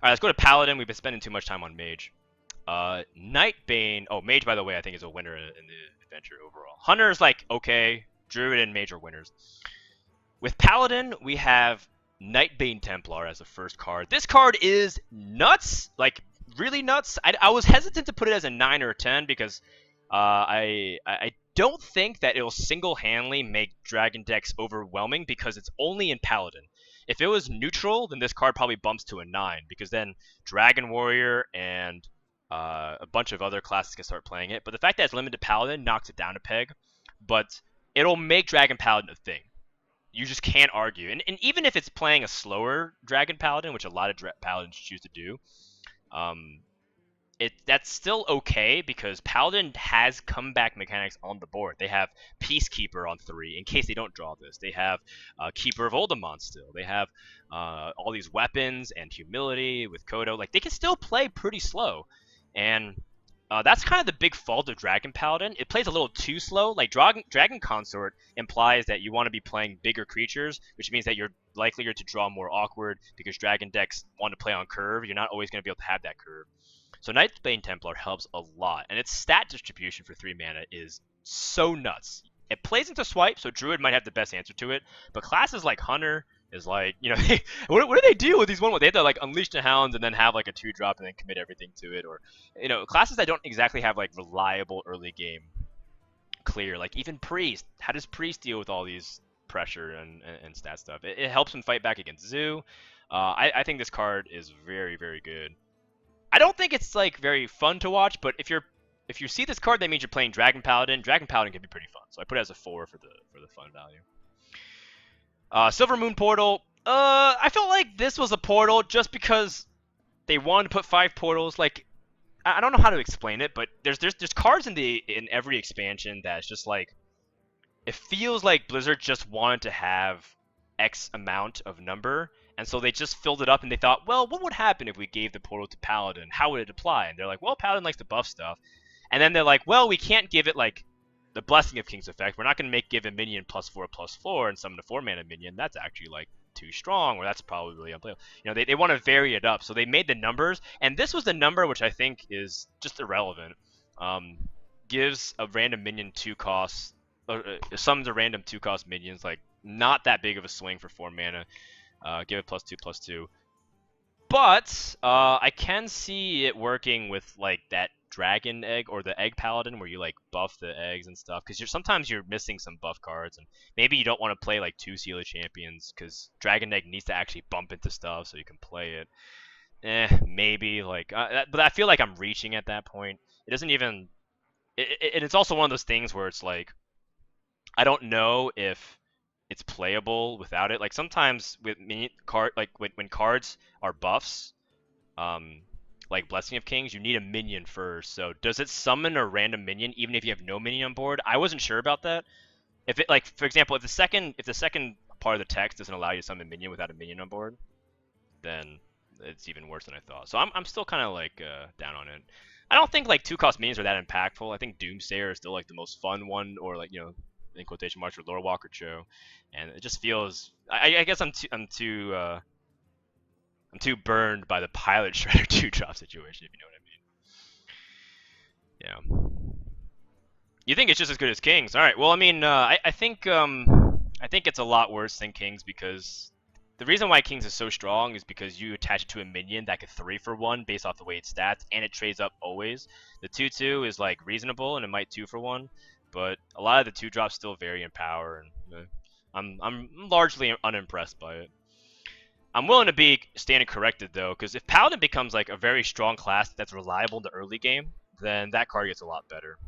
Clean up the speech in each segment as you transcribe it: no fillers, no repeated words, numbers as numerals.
Alright, let's go to Paladin. We've been spending too much time on Mage. Nightbane. Oh, Mage, by the way, I think is a winner in the adventure overall. Hunter's like okay. Druid and Mage are winners. With Paladin, we have Nightbane Templar as the first card. This card is nuts, like really nuts. I was hesitant to put it as a 9 or a 10 because I don't think that it'll single-handedly make Dragon decks overwhelming because it's only in Paladin. If it was neutral, then this card probably bumps to a 9 because then Dragon Warrior and a bunch of other classes can start playing it. But the fact that it's limited to Paladin knocks it down a peg. But it'll make Dragon Paladin a thing. You just can't argue. And even if it's playing a slower Dragon Paladin, which a lot of Paladins choose to do, that's still okay because Paladin has comeback mechanics on the board. They have Peacekeeper on 3 in case they don't draw this. They have Keeper of Oldemon still. They have all these weapons and Humility with Kodo. Like, they can still play pretty slow. And that's kind of the big fault of Dragon Paladin. It plays a little too slow. Like, Dragon Consort implies that you want to be playing bigger creatures, which means that you're likelier to draw more awkward because Dragon decks want to play on curve. You're not always going to be able to have that curve. So Nightbane Templar helps a lot, and its stat distribution for 3 mana is so nuts. It plays into swipe, so Druid might have the best answer to it, but classes like Hunter is like, you know, what do they do with these 1/1? They have to like unleash the hounds and then have like a 2-drop and then commit everything to it, or classes that don't exactly have like reliable early game clear. Like even Priest, how does Priest deal with all these pressure and stat stuff? It helps him fight back against Zoo. I think this card is very, very good. I don't think it's like very fun to watch, but if you see this card, that means you're playing Dragon Paladin. Dragon Paladin can be pretty fun, so I put it as a 4 for the fun value. Silver Moon Portal. I felt like this was a portal just because they wanted to put 5 portals. Like, I don't know how to explain it, but there's cards in every expansion that's just like, it feels like Blizzard just wanted to have X amount of number, and so they just filled it up and they thought, well, what would happen if we gave the portal to Paladin? How would it apply? And they're like, well, Paladin likes to buff stuff. And then they're like, well, we can't give it like the Blessing of Kings effect. We're not going to give a minion +4/+4 and summon a 4-mana minion. That's actually like too strong, or that's probably unplayable. They want to vary it up. So they made the numbers, and this was the number which I think is just irrelevant. Gives a random minion 2 costs, summons a random 2-cost minions, like not that big of a swing for 4 mana. Give it +2/+2. But I can see it working with like that Dragon Egg or the Egg Paladin where you like buff the eggs and stuff, because sometimes you're missing some buff cards, and maybe you don't want to play like 2 Sealer Champions because Dragon Egg needs to actually bump into stuff so you can play it. Maybe like, but I feel like I'm reaching at that point. It doesn't even. It's also one of those things where it's like, I don't know if it's playable without it. Like sometimes with when cards are buffs, like Blessing of Kings, you need a minion first. So does it summon a random minion even if you have no minion on board? I wasn't sure about that. If it, like, for example, if the second part of the text doesn't allow you to summon a minion without a minion on board, then it's even worse than I thought. So I'm still kind of like down on it. I don't think like 2-cost minions are that impactful. I think Doomsayer is still like the most fun one, or like, in quotation marks, or Lore Walker Cho, and it just feels. I guess I'm too burned by the Pilot Shredder 2-drop situation, if you know what I mean. Yeah. You think it's just as good as Kings? All right. Well, I mean, I think it's a lot worse than Kings, because the reason why Kings is so strong is because you attach it to a minion that could 3-for-1 based off the way it stats, and it trades up always. The 2/2 is like reasonable, and it might 2-for-1, but a lot of the 2-drops still vary in power, and I'm largely unimpressed by it. I'm willing to be standing corrected though, because if Paladin becomes like a very strong class that's reliable in the early game, then that card gets a lot better.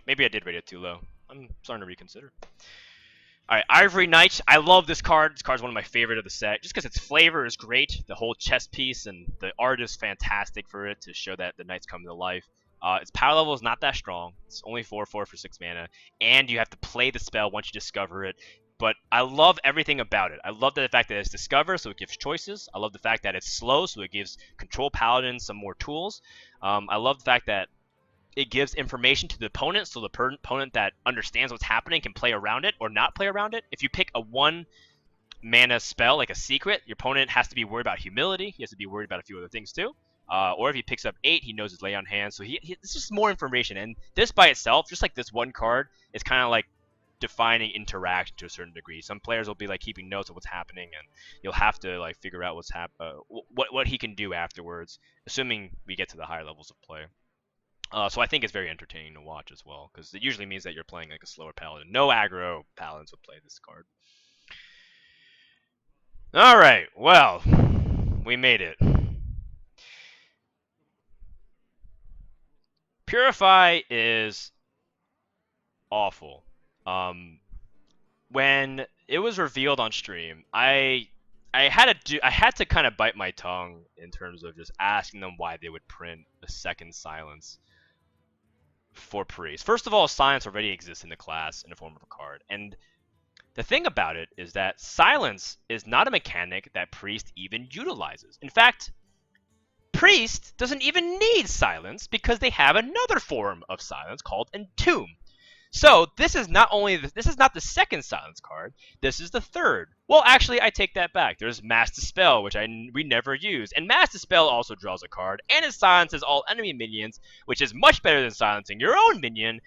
Maybe I did rate it too low. I'm starting to reconsider. Alright, Ivory Knight. I love this card. This card's one of my favorite of the set, just because its flavor is great. The whole chest piece and the art is fantastic for it to show that the Knights come to life. Its power level is not that strong. It's only 4/4 for 6 mana, and you have to play the spell once you discover it. But I love everything about it. I love the fact that it's Discover, so it gives choices. I love the fact that it's slow, so it gives Control Paladins some more tools. I love the fact that it gives information to the opponent, so the opponent that understands what's happening can play around it or not play around it. If you pick a 1 mana spell, like a secret, your opponent has to be worried about humility. He has to be worried about a few other things too. Or if he picks up 8, he knows his lay on hand. So it's just more information. And this by itself, just like this one card, is kind of like defining interaction to a certain degree. Some players will be like keeping notes of what's happening, and you'll have to like figure out what he can do afterwards, assuming we get to the higher levels of play. So I think it's very entertaining to watch as well, because it usually means that you're playing like a slower paladin. No aggro paladins would play this card. All right, well, we made it. Purify is awful. When it was revealed on stream, I had to kind of bite my tongue in terms of just asking them why they would print a second silence for Priest. First of all, silence already exists in the class in the form of a card, and the thing about it is that silence is not a mechanic that Priest even utilizes. In fact, Priest doesn't even need silence because they have another form of silence called Entomb. So this is not the second silence card. This is the third. Well, actually, I take that back. There's Mass Dispel, which we never use, and Mass Dispel also draws a card, and it silences all enemy minions, which is much better than silencing your own minion,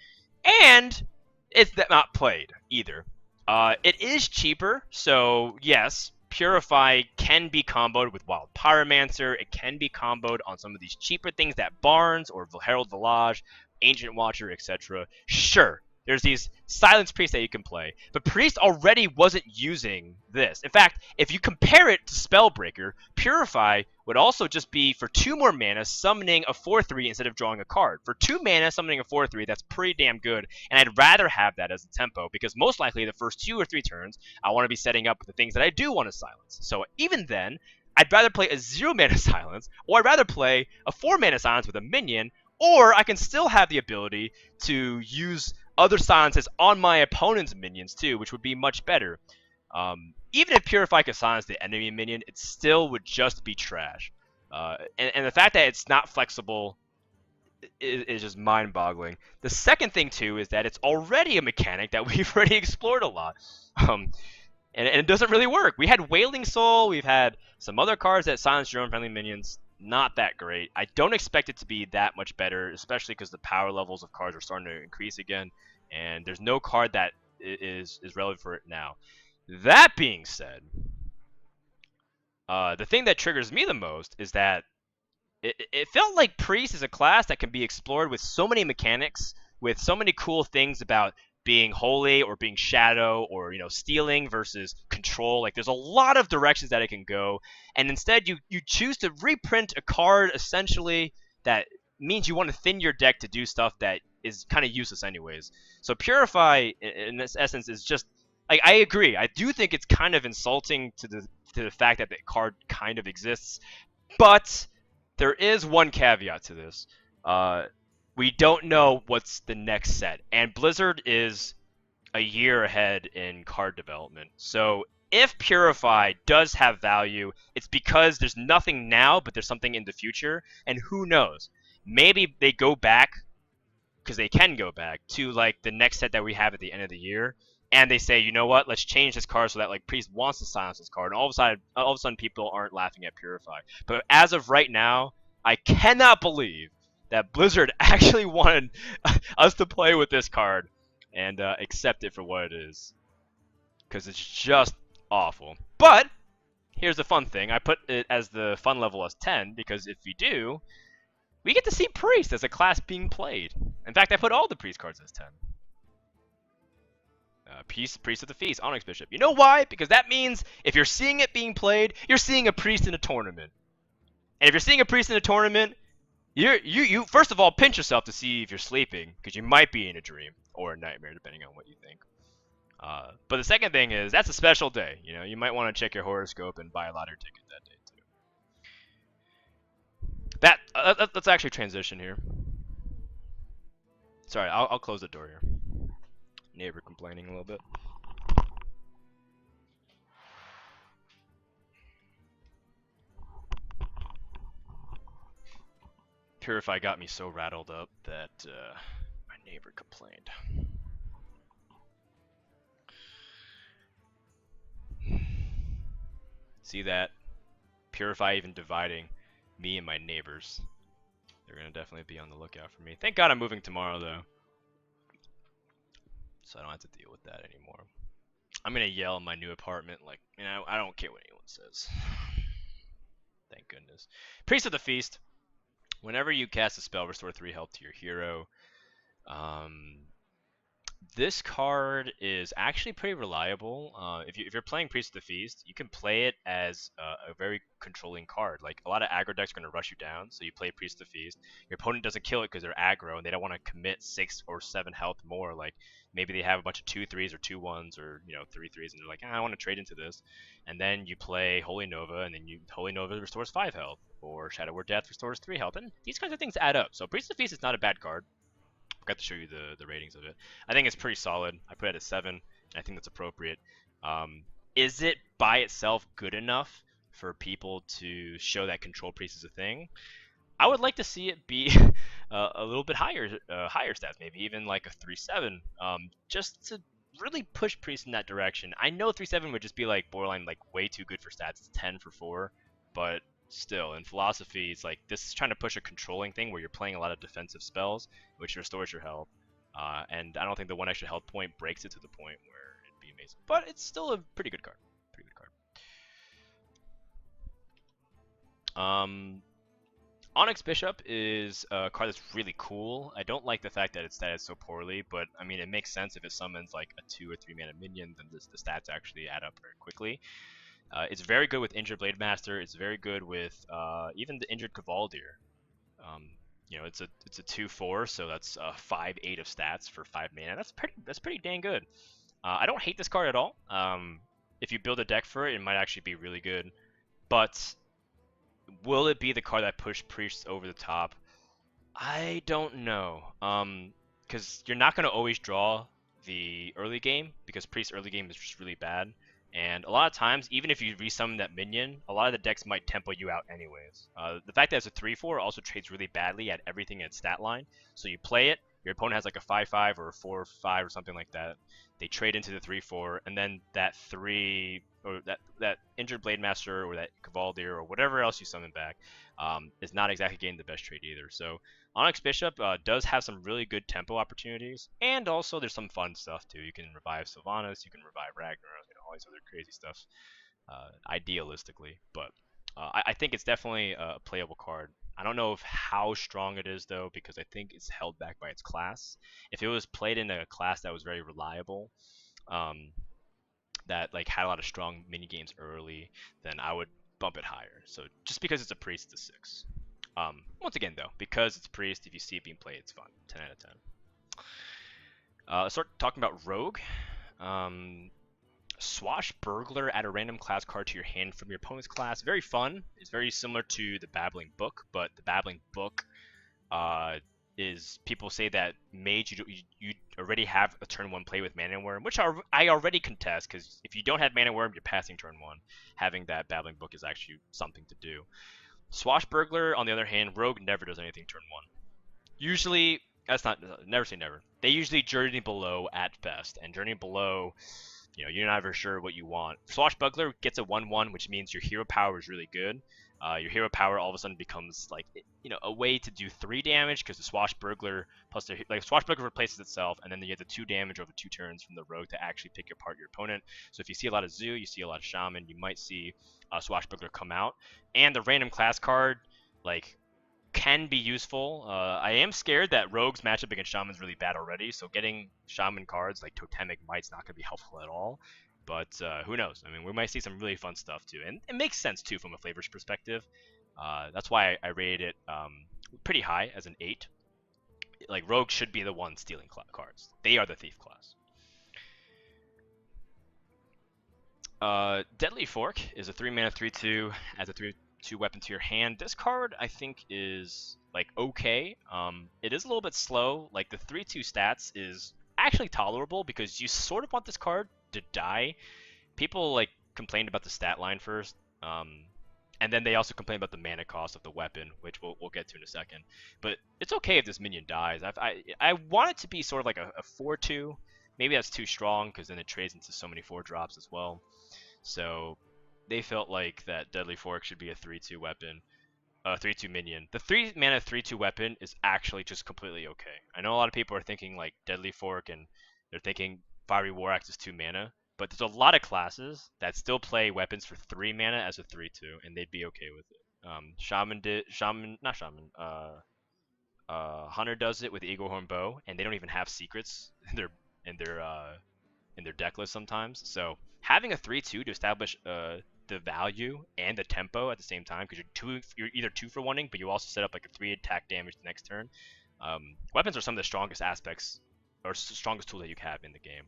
and it's not played either. It is cheaper, so yes, Purify can be comboed with Wild Pyromancer. It can be comboed on some of these cheaper things that Barnes or Herald Village, Ancient Watcher, etc. Sure, there's these Silence Priests that you can play, but Priest already wasn't using this. In fact, if you compare it to Spellbreaker, Purify would also just be for 2 more mana summoning a 4/3 instead of drawing a card. For 2 mana summoning a 4/3, that's pretty damn good, and I'd rather have that as a tempo, because most likely the first 2 or 3 turns, I want to be setting up the things that I do want to silence. So even then, I'd rather play a 0 mana silence, or I'd rather play a 4 mana silence with a minion, or I can still have the ability to use other silences on my opponent's minions too, which would be much better. Even if Purify could silence the enemy minion, it still would just be trash. And the fact that it's not flexible is just mind-boggling. The second thing too is that it's already a mechanic that we've already explored a lot. And it doesn't really work. We had Wailing Soul, we've had some other cards that silence your own friendly minions. Not that great. I don't expect it to be that much better, especially because the power levels of cards are starting to increase again, and there's no card that is relevant for it now. That being said, the thing that triggers me the most is that it felt like Priest is a class that can be explored with so many mechanics, with so many cool things about being holy or being shadow, or stealing versus control. Like, there's a lot of directions that it can go, and instead you choose to reprint a card essentially that means you want to thin your deck to do stuff that is kind of useless anyways. So Purify in this essence is just, like, I agree. I do think it's kind of insulting to the fact that the card kind of exists, but there is one caveat to this. We don't know what's the next set, and Blizzard is a year ahead in card development. So if Purify does have value, it's because there's nothing now, but there's something in the future, and who knows? Maybe they go back, because they can go back, to like the next set that we have at the end of the year, and they say, you know what, let's change this card so that like Priest wants to silence this card, and all of a sudden people aren't laughing at Purify. But as of right now, I cannot believe that Blizzard actually wanted us to play with this card and accept it for what it is, because it's just awful. But here's the fun thing. I put it as the fun level as 10, because if we do, we get to see Priest as a class being played. In fact, I put all the Priest cards as 10. Priest of the Feast, Onyx Bishop. You know why? Because that means if you're seeing it being played, you're seeing a Priest in a tournament. And if you're seeing a Priest in a tournament, you first of all pinch yourself to see if you're sleeping, because you might be in a dream or a nightmare, depending on what you think. But the second thing is, that's a special day. You might want to check your horoscope and buy a lottery ticket that day too. Let's actually transition here. Sorry, I'll close the door here. Neighbor complaining a little bit. Purify got me so rattled up that my neighbor complained. See that? Purify even dividing me and my neighbors. They're gonna definitely be on the lookout for me. Thank God I'm moving tomorrow though, so I don't have to deal with that anymore. I'm gonna yell in my new apartment like, I don't care what anyone says. Thank goodness. Priest of the Feast. Whenever you cast a spell, restore 3 health to your hero. This card is actually pretty reliable. If you're playing Priest of the Feast, you can play it as a very controlling card. Like, a lot of aggro decks are going to rush you down, so you play Priest of the Feast. Your opponent doesn't kill it because they're aggro, and they don't want to commit 6 or 7 health more. Like, maybe they have a bunch of 2/3s or 2/1s or, 3/3s, and they're like, I want to trade into this. And then you play Holy Nova, and then Holy Nova restores 5 health, or Shadow Word Death restores 3 health, and these kinds of things add up. So Priest of the Feast is not a bad card. Forgot to show you the ratings of it. I think it's pretty solid. I put it at 7, and I think that's appropriate. Is it by itself good enough for people to show that Control Priest is a thing? I would like to see it be a little bit higher stats, maybe even like a 3/7, just to really push Priest in that direction. I know 3/7 would just be like borderline, like way too good for stats. It's 10 for 4, but still, in philosophy, it's like this is trying to push a controlling thing where you're playing a lot of defensive spells, which restores your health. And I don't think the 1 extra health point breaks it to the point where it'd be amazing. But it's still a pretty good card. Pretty good card. Onyx Bishop is a card that's really cool. I don't like the fact that it's stated so poorly, but I mean, it makes sense if it summons like a 2 or 3 mana minion, then the stats actually add up very quickly. It's very good with Injured Blade Master. It's very good with even the Injured Kavaldir. It's a 2/4, so that's 5/8 of stats for 5 mana. That's pretty dang good. I don't hate this card at all. If you build a deck for it, it might actually be really good. But will it be the card that pushed Priests over the top? I don't know. Because you're not going to always draw the early game, because Priest early game is just really bad. And a lot of times, even if you resummon that minion, a lot of the decks might tempo you out anyways. The fact that it's a 3/4 also trades really badly at everything in its stat line. So you play it, your opponent has like a 5/5 or a 4/5 or something like that. They trade into the 3/4, and then that 3 or that Injured Blade Master or that Kavaldir or whatever else you summon back is not exactly getting the best trade either. So Onyx Bishop does have some really good tempo opportunities, and also there's some fun stuff too. You can revive Sylvanas, you can revive Ragnaros, all these other crazy stuff, idealistically. But I think it's definitely a playable card. I don't know how strong it is though, because I think it's held back by its class. If it was played in a class that was very reliable, that like had a lot of strong mini games early, then I would bump it higher. So just because it's a priest, it's a 6. Once again though, because it's priest, if you see it being played, it's fun. 10 out of 10. Let's start talking about rogue. Swashbuckler, add a random class card to your hand from your opponent's class. Very fun. It's very similar to the Babbling Book, but the Babbling Book is, people say that mage, you already have a turn 1 play with Mana Worm, which I already contest, because if you don't have Mana Worm, you're passing turn 1. Having that Babbling Book is actually something to do. Swashbuckler, on the other hand, rogue never does anything turn 1. Usually, that's not, never say never. They usually journey below at best, and journey below, you're not ever sure what you want. Swashbuckler gets a 1/1, which means your hero power is really good. Your hero power all of a sudden becomes like, a way to do 3 damage, because the Swashbuckler plus Swashbuckler replaces itself, and then you get the 2 damage over 2 turns from the rogue to actually pick apart your opponent. So if you see a lot of Zoo, you see a lot of Shaman, you might see Swashbuckler come out. And the random class card, can be useful. I am scared that Rogue's matchup against Shaman's really bad already, so getting Shaman cards like Totemic Might's not going to be helpful at all. But who knows? I mean, we might see some really fun stuff too, and it makes sense too from a flavors perspective. That's why I rated it pretty high as an 8. Like, Rogue should be the one stealing cards. They are the thief class. Deadly Fork is a 3-mana 3/2, adds a 3/2 weapon to your hand. This card, I think, is okay. It is a little bit slow. Like, the 3/2 stats is actually tolerable, because you sort of want this card to die. People complained about the stat line first, and then they also complained about the mana cost of the weapon, which we'll get to in a second. But it's okay if this minion dies. I want it to be sort of like a 4/2. Maybe that's too strong, because then it trades into so many 4 drops as well. So they felt like that Deadly Fork should be a 3/2 weapon, 3/2 minion. The 3 mana 3/2 weapon is actually just completely okay. I know a lot of people are thinking like Deadly Fork and they're thinking Fiery War Axe is 2 mana, but there's a lot of classes that still play weapons for 3 mana as a 3/2, and they'd be okay with it. Not Shaman, Hunter does it with Eagle Horn Bow, and they don't even have secrets in their in their deck list sometimes. So having a 3/2 to establish the value and the tempo at the same time, because you're either 2-for-1ing, but you also set up like a 3 attack damage the next turn. Weapons are some of the strongest aspects or strongest tool that you have in the game.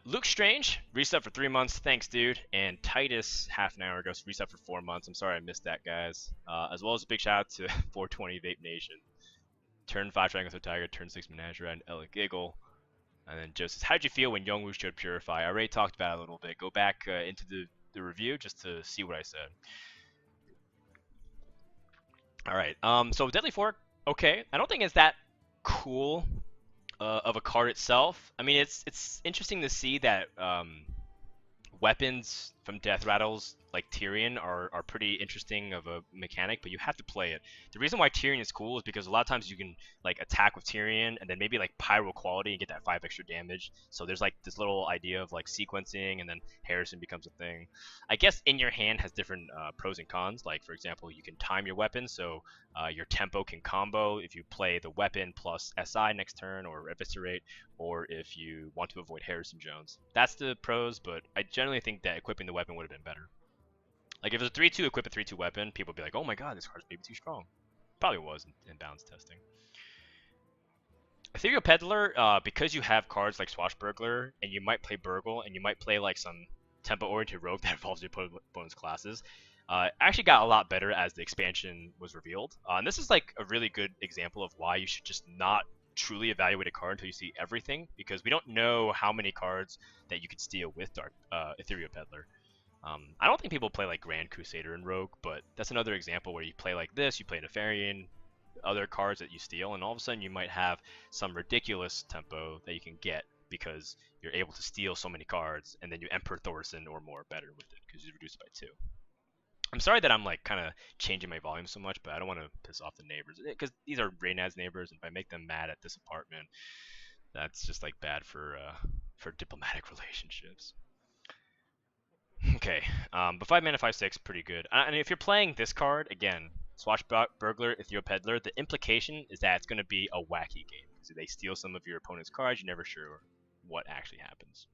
Luke Strange, reset for 3 months. Thanks, dude. And Titus, half an hour ago, reset for 4 months. I'm sorry I missed that, guys. As well as a big shout out to 420 Vape Nation. Turn 5 Triangle Tiger, turn 6 Menagerie, and Ella Giggle. And then Joseph, how'd you feel when Youngwoo showed Purify? I already talked about it a little bit. Go back into the review just to see what I said. All right. So Deadly Fork, okay. I don't think it's that cool of a card itself. I mean, it's interesting to see that weapons from Death Rattles like Tyrion are pretty interesting of a mechanic, but you have to play it. The reason why Tyrion is cool is because a lot of times you can like attack with Tyrion and then maybe like Pyro Quality and get that 5 extra damage. So there's like this little idea of like sequencing, and then Harrison becomes a thing. I guess in your hand has different pros and cons. Like for example, you can time your weapon, so your tempo can combo if you play the weapon plus SI next turn or Eviscerate, or if you want to avoid Harrison Jones. That's the pros, but I generally think that equipping the weapon would have been better. Like if it was a 3/2 equip a 3/2 weapon, people would be like, oh my god, this card's maybe too strong. Probably was in balance testing. Ethereal Peddler, because you have cards like Swashbuckler, and you might play Burgle, and you might play like some tempo-oriented rogue that involves your opponent's classes, actually got a lot better as the expansion was revealed. And this is like a really good example of why you should just not truly evaluate a card until you see everything, because we don't know how many cards that you could steal with Ethereal Peddler. I don't think people play like Grand Crusader and Rogue, but that's another example where you play like this, you play Nefarian, other cards that you steal, and all of a sudden you might have some ridiculous tempo that you can get because you're able to steal so many cards, and then you Emperor Thorson or more better with it because you reduce it by 2. I'm sorry that I'm like kind of changing my volume so much, but I don't want to piss off the neighbors because these are Reynad's neighbors, and if I make them mad at this apartment, that's just like bad for diplomatic relationships. Okay, but 5 mana 5/6, pretty good. And if you're playing this card again, Swashbuckler, Ethereal Peddler, the implication is that it's going to be a wacky game because if they steal some of your opponent's cards, you're never sure what actually happens.